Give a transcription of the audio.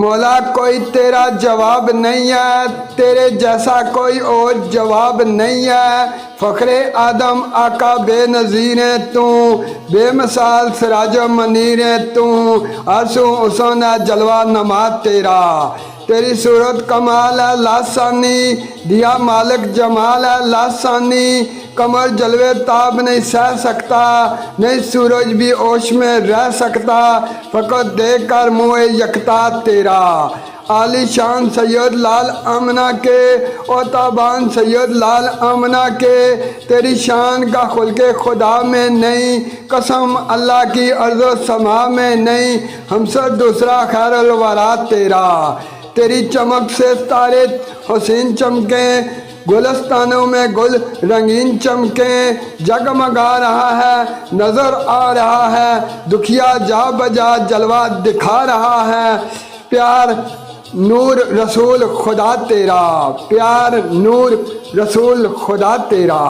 مولا کوئی تیرا جواب نہیں ہے، تیرے جیسا کوئی اور جواب نہیں ہے۔ فخر آدم آقا بے نظیر ہے تو، بے مثال سراج و منیر ہے تو، آنسو حسن ہے جلوہ نما تیرا۔ تیری صورت کمال ہے لاسانی، دیا مالک جمال ہے لاسانی، قمر جلوے تاب نہیں سہ سکتا، نہیں سورج بھی اوش میں رہ سکتا، فقط دیکھ کر منہ یکتا تیرا۔ عالی شان سید لال آمنہ کے، او تابان سید لال آمنہ کے، تیری شان کا خلق خدا میں نہیں، قسم اللہ کی ارض و سما میں نہیں، ہم سے دوسرا خیر الورا تیرا۔ تیری چمک سے ستارے حسین چمکیں، گلستانوں میں گل رنگین چمکیں، جگمگا رہا ہے نظر آ رہا ہے، دکھیا جا بجا جلوہ دکھا رہا ہے، پیار نور رسول خدا تیرا، پیار نور رسول خدا تیرا۔